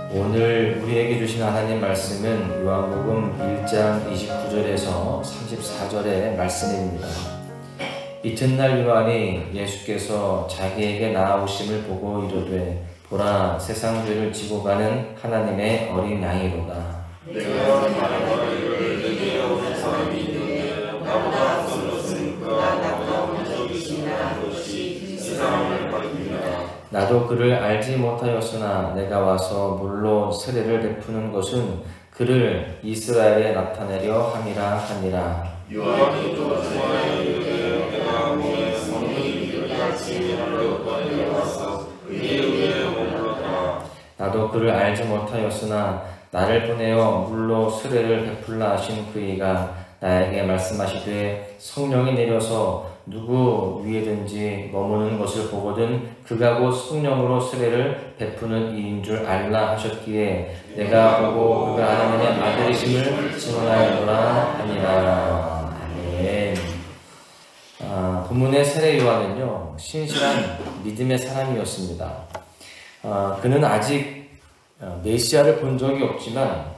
오늘 우리에게 주신 하나님 말씀은 요한복음 1장 29절에서 34절의 말씀입니다. 이튿날 요한이 예수께서 자기에게 나아오심을 보고 이르되 보라, 세상 죄를 지고 가는 하나님의 어린 양이로다. 내가 말하기를 내게 오는 사람이 있는데 나보다 앞서는 그가 나보다 먼저 계시니라. 것이 세상을 밝힙니다. 나도 그를 알지 못하였으나 내가 와서 물로 세례를 베푸는 것은 그를 이스라엘에 나타내려 함이라 하니라. 요한이 또 주와에 이르되 내가 몸에 성령이 비같이 내려오고 내려와서 그의 위에 머물렀다. 나도 그를 알지 못하였으나 나를 보내어 물로 세례를 베풀라 하신 그이가 나에게 말씀하시되 성령이 내려서 누구 위에든지 머무는 것을 보거든 그가 곧 성령으로 세례를 베푸는 이인 줄 알라 하셨기에 내가 보고 그가 하나님의 아들이심을 증언하였노라 하니라. 아멘. 본문의 세례 요한은요, 신실한 믿음의 사람이었습니다. 그는 아직 메시아를 본 적이 없지만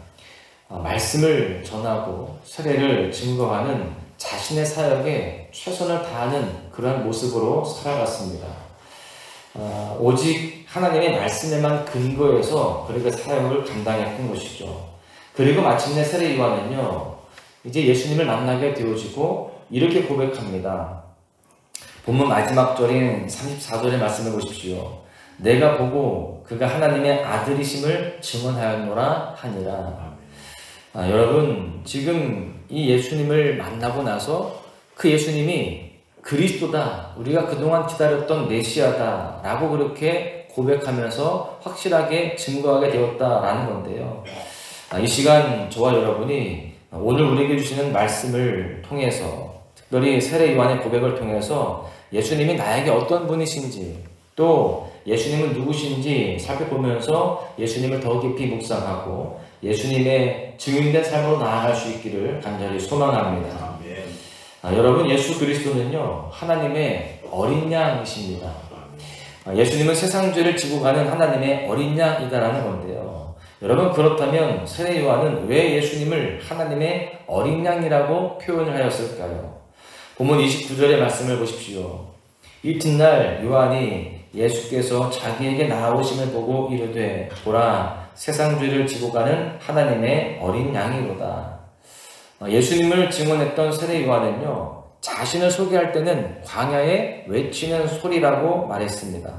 말씀을 전하고 세례를 증거하는 자신의 사역에 최선을 다하는 그런 모습으로 살아갔습니다. 오직 하나님의 말씀에만 근거해서 그렇게 사역을 감당했던 것이죠. 그리고 마침내 세례 요한은요, 이제 예수님을 만나게 되어지고 이렇게 고백합니다. 본문 마지막 절인 34절의 말씀을 보십시오. 내가 보고 그가 하나님의 아들이심을 증언하였노라 하니라. 여러분, 지금 이 예수님을 만나고 나서 그 예수님이 그리스도다, 우리가 그동안 기다렸던 메시아다 라고 그렇게 고백하면서 확실하게 증거하게 되었다라는 건데요. 이 시간 저와 여러분이 오늘 우리에게 주시는 말씀을 통해서, 특별히 세례 요한의 고백을 통해서 예수님이 나에게 어떤 분이신지, 또 예수님은 누구신지 살펴보면서 예수님을 더 깊이 묵상하고 예수님의 증인된 삶으로 나아갈 수 있기를 간절히 소망합니다. 여러분, 예수 그리스도는요, 하나님의 어린 양이십니다. 예수님은 세상 죄를 지고 가는 하나님의 어린 양이다라는 건데요. 여러분, 그렇다면 세례 요한은 왜 예수님을 하나님의 어린 양이라고 표현을 하였을까요? 본문 29절의 말씀을 보십시오. 이튿날 요한이 예수께서 자기에게 나아오심을 보고 이르되 보라, 세상 죄를 지고 가는 하나님의 어린 양이로다. 예수님을 증언했던 세례 요한은요, 자신을 소개할 때는 광야에 외치는 소리라고 말했습니다.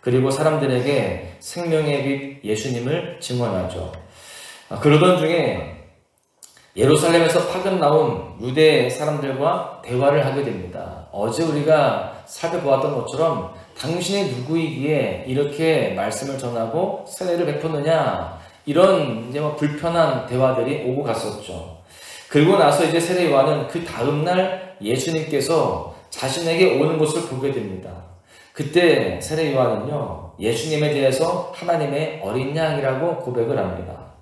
그리고 사람들에게 생명의 빛 예수님을 증언하죠. 그러던 중에 예루살렘에서 파견 나온 유대 사람들과 대화를 하게 됩니다. 어제 우리가 살펴보았던 것처럼 당신이 누구이기에 이렇게 말씀을 전하고 세례를 베푸느냐, 이런 이제 불편한 대화들이 오고 갔었죠. 그리고 나서 이제 세례 요한은 그 다음날 예수님께서 자신에게 오는 것을 보게 됩니다. 그때 세례 요한은요, 예수님에 대해서 하나님의 어린 양이라고 고백을 합니다.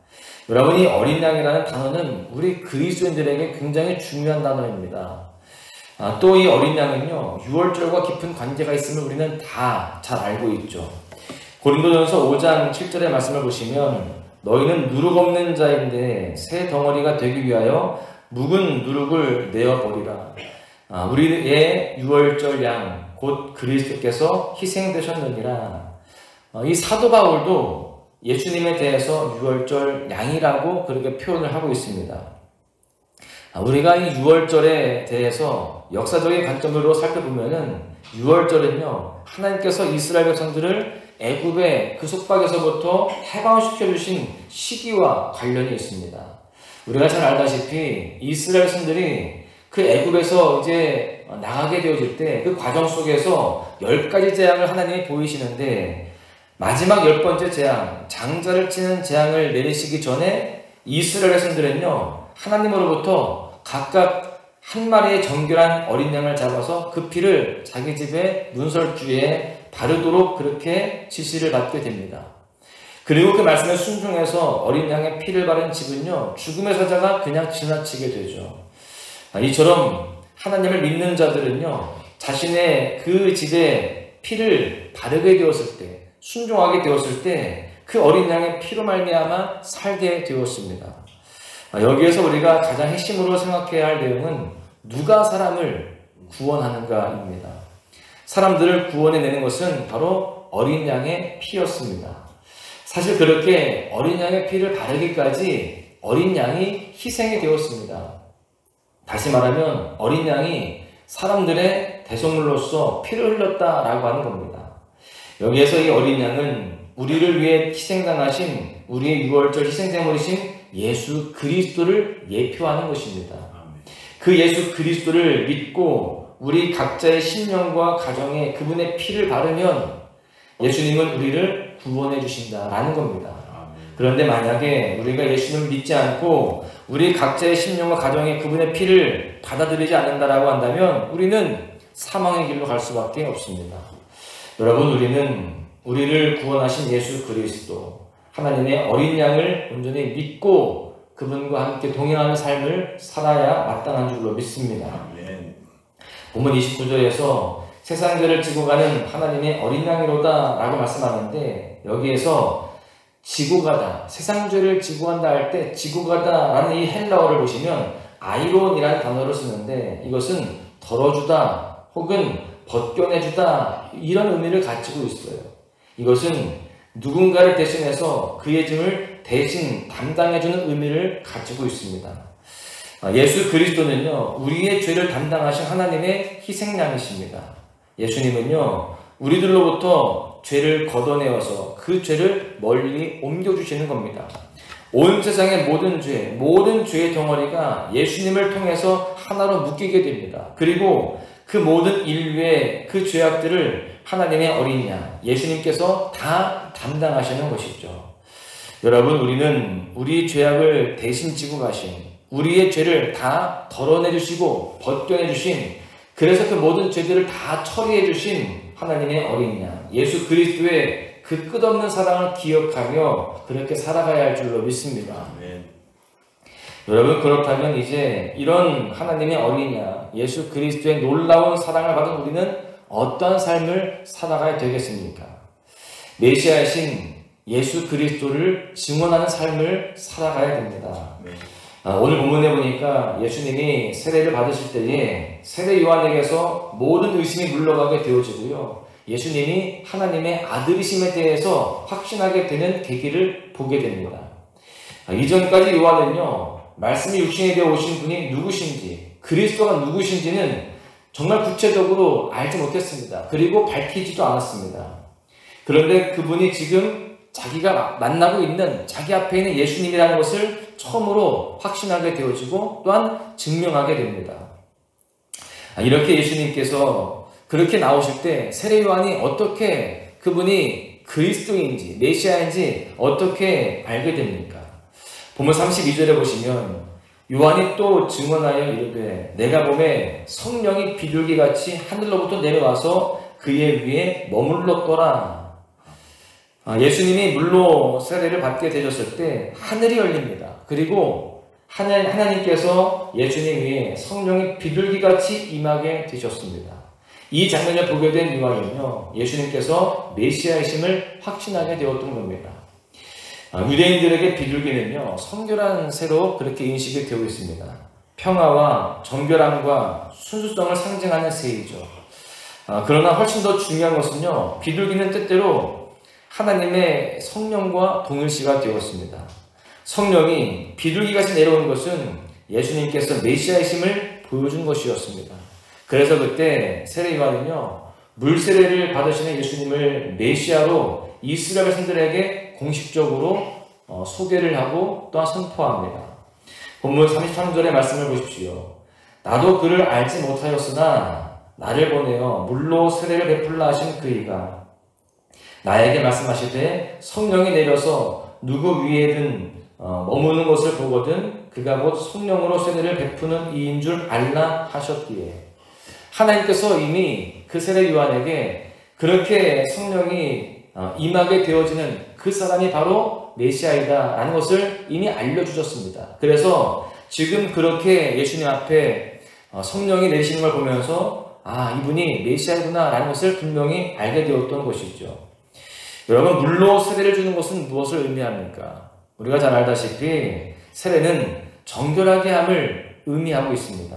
여러분이 어린 양이라는 단어는 우리 그리스도인들에게 굉장히 중요한 단어입니다. 또 이 어린 양은요, 유월절과 깊은 관계가 있음을 우리는 다 잘 알고 있죠. 고린도전서 5장 7절의 말씀을 보시면 너희는 누룩 없는 자인데 새 덩어리가 되기 위하여 묵은 누룩을 내어버리라. 우리의 유월절 양 곧 그리스도께서 희생되셨느니라. 이 사도 바울도 예수님에 대해서 유월절 양이라고 그렇게 표현을 하고 있습니다. 우리가 이 유월절에 대해서 역사적인 관점으로 살펴보면은 유월절은요, 하나님께서 이스라엘 백성들을 애굽의 그 속박에서부터 해방시켜 주신 시기와 관련이 있습니다. 우리가 잘 알다시피 이스라엘 백성들이 그 애굽에서 이제 나가게 되어질 때 그 과정 속에서 10가지 재앙을 하나님이 보이시는데, 마지막 10번째 재앙, 장자를 치는 재앙을 내리시기 전에 이스라엘 백성들은요, 하나님으로부터 각각 한 마리의 정결한 어린 양을 잡아서 그 피를 자기 집의 문설주에 바르도록 그렇게 지시를 받게 됩니다. 그리고 그 말씀에 순종해서 어린 양의 피를 바른 집은요, 죽음의 사자가 그냥 지나치게 되죠. 이처럼 하나님을 믿는 자들은요, 자신의 그 집에 피를 바르게 되었을 때, 순종하게 되었을 때 그 어린 양의 피로 말미암아 살게 되었습니다. 여기에서 우리가 가장 핵심으로 생각해야 할 내용은 누가 사람을 구원하는가입니다. 사람들을 구원해내는 것은 바로 어린 양의 피였습니다. 사실 그렇게 어린 양의 피를 바르기까지 어린 양이 희생이 되었습니다. 다시 말하면 어린 양이 사람들의 대속물로서 피를 흘렸다라고 하는 겁니다. 여기에서 이 어린 양은 우리를 위해 희생당하신 우리의 유월절 희생제물이신 예수 그리스도를 예표하는 것입니다. 그 예수 그리스도를 믿고 우리 각자의 심령과 가정에 그분의 피를 바르면 예수님은 우리를 구원해 주신다라는 겁니다. 그런데 만약에 우리가 예수님을 믿지 않고 우리 각자의 심령과 가정에 그분의 피를 받아들이지 않는다라고 한다면 우리는 사망의 길로 갈 수밖에 없습니다. 여러분, 우리는 우리를 구원하신 예수 그리스도 하나님의 어린 양을 온전히 믿고 그분과 함께 동행하는 삶을 살아야 마땅한 줄로 믿습니다. 본문 29절에서 세상 죄를 지고 가는 하나님의 어린 양이로다 라고 말씀하는데, 여기에서 지고 가다, 세상 죄를 지고 간다 할 때 지고 가다 라는 이 헬라어를 보시면 아이론이라는 단어를 쓰는데, 이것은 덜어주다 혹은 벗겨내주다 이런 의미를 가지고 있어요. 이것은 누군가를 대신해서 그의 짐을 대신 담당해주는 의미를 가지고 있습니다. 예수 그리스도는요, 우리의 죄를 담당하신 하나님의 희생양이십니다. 예수님은요, 우리들로부터 죄를 걷어내어서 그 죄를 멀리 옮겨주시는 겁니다. 온 세상의 모든 죄의 덩어리가 예수님을 통해서 하나로 묶이게 됩니다. 그리고 그 모든 인류의 그 죄악들을 하나님의 어린 양, 예수님께서 다 담당하시는 것이죠. 여러분, 우리는 우리 죄악을 대신 지고 가신, 우리의 죄를 다 덜어내주시고 벗겨내주신, 그래서 그 모든 죄들을 다 처리해주신 하나님의 어린 양, 예수 그리스도의 그 끝없는 사랑을 기억하며 그렇게 살아가야 할 줄로 믿습니다. 여러분, 그렇다면 이제 이런 하나님의 어린 양, 예수 그리스도의 놀라운 사랑을 받은 우리는 어떠한 삶을 살아가야 되겠습니까? 메시아이신 예수 그리스도를 증언하는 삶을 살아가야 됩니다. 오늘 본문에 보니까 예수님이 세례를 받으실 때에 세례 요한에게서 모든 의심이 물러가게 되어지고요, 예수님이 하나님의 아들이심에 대해서 확신하게 되는 계기를 보게 됩니다. 이전까지 요한은요, 말씀이 육신이 되어 오신 분이 누구신지, 그리스도가 누구신지는 정말 구체적으로 알지 못했습니다. 그리고 밝히지도 않았습니다. 그런데 그분이 지금 자기가 만나고 있는, 자기 앞에 있는 예수님이라는 것을 처음으로 확신하게 되어지고 또한 증명하게 됩니다. 이렇게 예수님께서 그렇게 나오실 때 세례 요한이 어떻게 그분이 그리스도인지 메시아인지 어떻게 알게 됩니까? 본문 32절에 보시면 요한이 또 증언하여 이르되 내가 보매 성령이 비둘기같이 하늘로부터 내려와서 그의 위에 머물렀더라. 예수님이 물로 세례를 받게 되셨을 때 하늘이 열립니다. 그리고 하나님께서 예수님 위에 성령이 비둘기같이 임하게 되셨습니다. 이 장면을 보게 된 요한은요, 예수님께서 메시아이심을 확신하게 되었던 겁니다. 유대인들에게 비둘기는요, 성결한 새로 그렇게 인식이 되어 있습니다. 평화와 정결함과 순수성을 상징하는 새이죠. 그러나 훨씬 더 중요한 것은요, 비둘기는 때때로 하나님의 성령과 동일시가 되었습니다. 성령이 비둘기같이 내려오는 것은 예수님께서 메시아이심을 보여준 것이었습니다. 그래서 그때 세례 요한은요, 물세례를 받으시는 예수님을 메시아로 이스라엘 백성들에게 공식적으로 소개를 하고 또한 선포합니다. 본문 33절의 말씀을 보십시오. 나도 그를 알지 못하였으나 나를 보내어 물로 세례를 베풀라 하신 그이가 나에게 말씀하시되 성령이 내려서 누구 위에든 머무는 것을 보거든 그가 곧 성령으로 세례를 베푸는 이인 줄 알라 하셨기에, 하나님께서 이미 그 세례 요한에게 그렇게 성령이 임하게 되어지는 그 사람이 바로 메시아이다 라는 것을 이미 알려주셨습니다. 그래서 지금 그렇게 예수님 앞에 성령이 내리시는 걸 보면서 이분이 메시아이구나 라는 것을 분명히 알게 되었던 것이죠. 여러분, 물로 세례를 주는 것은 무엇을 의미합니까? 우리가 잘 알다시피 세례는 정결하게 함을 의미하고 있습니다.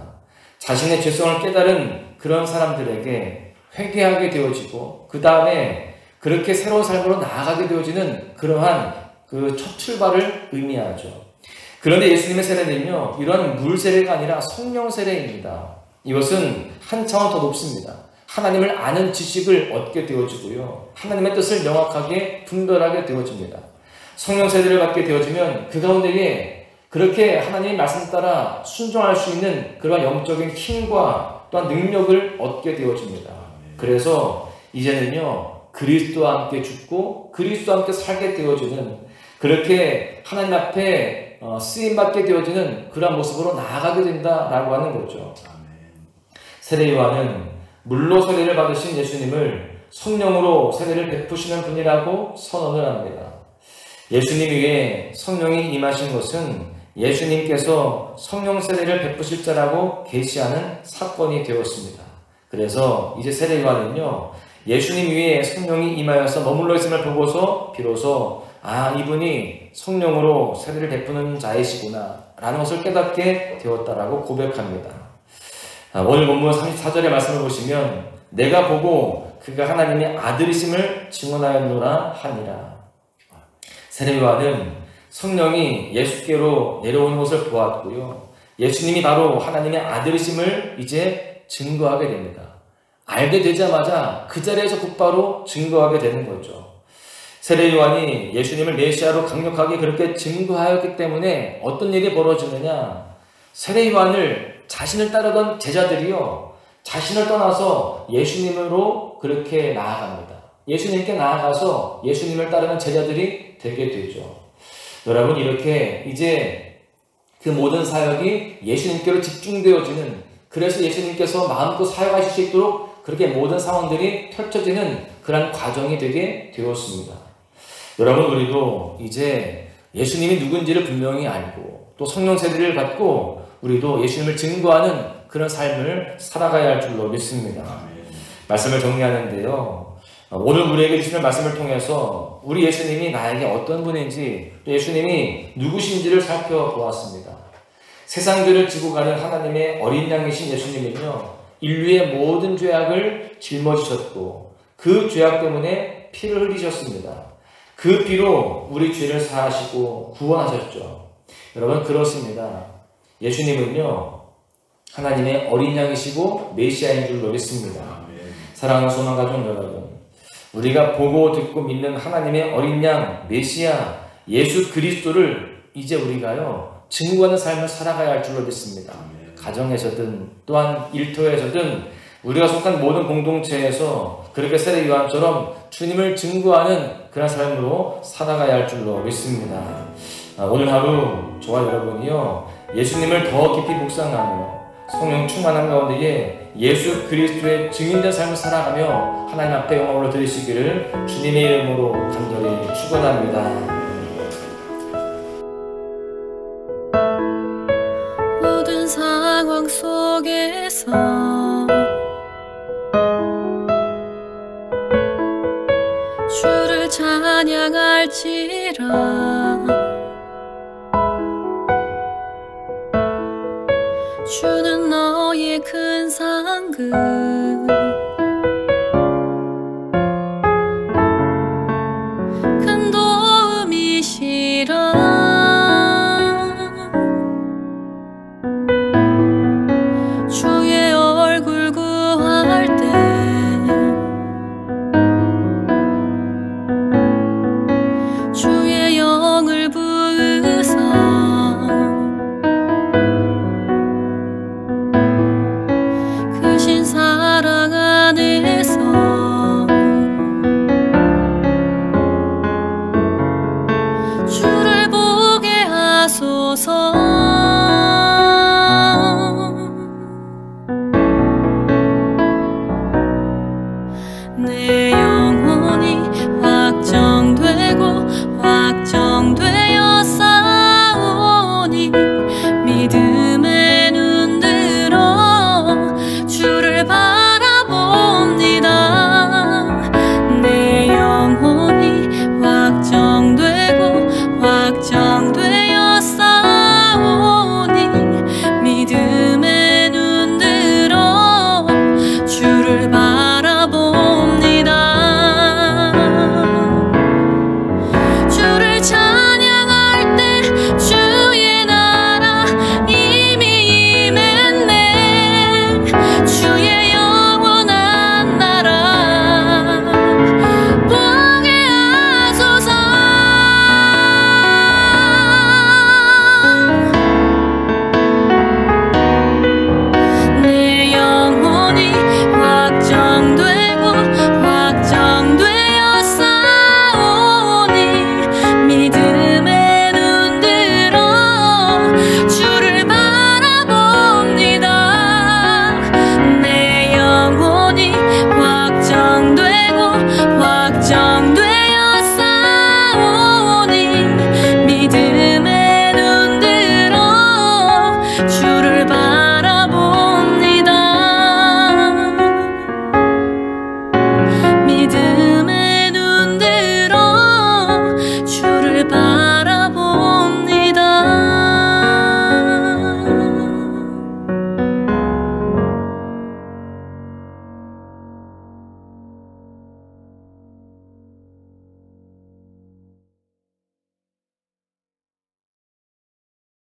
자신의 죄성을 깨달은 그런 사람들에게 회개하게 되어지고 그 다음에 그렇게 새로운 삶으로 나아가게 되어지는 그러한 그 첫 출발을 의미하죠. 그런데 예수님의 세례는요, 이런 물 세례가 아니라 성령 세례입니다. 이것은 한 차원 더 높습니다. 하나님을 아는 지식을 얻게 되어지고요, 하나님의 뜻을 명확하게 분별하게 되어집니다. 성령 세례를 받게 되어지면 그 가운데에 그렇게 하나님의 말씀 따라 순종할 수 있는 그러한 영적인 힘과 또한 능력을 얻게 되어집니다. 그래서 이제는요, 그리스도와 함께 죽고 그리스도와 함께 살게 되어지는, 그렇게 하나님 앞에 쓰임받게 되어지는 그러한 모습으로 나아가게 된다라고 하는 거죠. 세례 요한은 물로 세례를 받으신 예수님을 성령으로 세례를 베푸시는 분이라고 선언을 합니다. 예수님 위에 성령이 임하신 것은 예수님께서 성령 세례를 베푸실 자라고 계시하는 사건이 되었습니다. 그래서 이제 세례 요한은요, 예수님 위에 성령이 임하여서 머물러 있음을 보고서 비로소 이분이 성령으로 세례를 베푸는 자이시구나 라는 것을 깨닫게 되었다라고 고백합니다. 오늘 본문 34절의 말씀을 보시면 내가 보고 그가 하나님의 아들이심을 증언하였노라 하니라. 세례 요한은 성령이 예수께로 내려오는 것을 보았고요, 예수님이 바로 하나님의 아들이심을 이제 증거하게 됩니다. 알게 되자마자 그 자리에서 곧바로 증거하게 되는 거죠. 세례 요한이 예수님을 메시아로 강력하게 그렇게 증거하였기 때문에 어떤 일이 벌어지느냐, 세례 요한을 자신을 따르던 제자들이요, 자신을 떠나서 예수님으로 그렇게 나아갑니다. 예수님께 나아가서 예수님을 따르는 제자들이 되게 되죠. 여러분, 이렇게 이제 그 모든 사역이 예수님께로 집중되어지는, 그래서 예수님께서 마음껏 사역하실 수 있도록 그렇게 모든 상황들이 펼쳐지는 그런 과정이 되게 되었습니다. 여러분, 우리도 이제 예수님이 누군지를 분명히 알고 또 성령 세례를 받고 우리도 예수님을 증거하는 그런 삶을 살아가야 할 줄로 믿습니다. 말씀을 정리하는데요, 오늘 우리에게 주시는 말씀을 통해서 우리 예수님이 나에게 어떤 분인지, 또 예수님이 누구신지를 살펴보았습니다. 세상들을 지고 가는 하나님의 어린 양이신 예수님은요, 인류의 모든 죄악을 짊어지셨고 그 죄악 때문에 피를 흘리셨습니다. 그 피로 우리 죄를 사하시고 구원하셨죠. 여러분, 그렇습니다. 예수님은요, 하나님의 어린 양이시고 메시아인 줄로 믿습니다. 사랑하는 소망 가족 여러분, 우리가 보고 듣고 믿는 하나님의 어린 양 메시아 예수 그리스도를 이제 우리가요, 증거하는 삶을 살아가야 할 줄로 믿습니다. 가정에서든 또한 일터에서든 우리가 속한 모든 공동체에서 그렇게 세례 요한처럼 주님을 증거하는 그런 삶으로 살아가야 할 줄로 믿습니다. 오늘 하루 저와 여러분이요, 예수님을 더 깊이 묵상하며 성령 충만한 가운데에 예수 그리스도의 증인된 삶을 살아가며 하나님 앞에 영광을 드리시기를 주님의 이름으로 간절히 축원합니다. 모든 상황 속에서 주를 찬양할지라. 주는 너의 큰 상급, 큰 도움이시라. 주의 얼굴 구할 때 주의 영을 부으사 크신 사랑 안에서 주를 보게 하소서. 내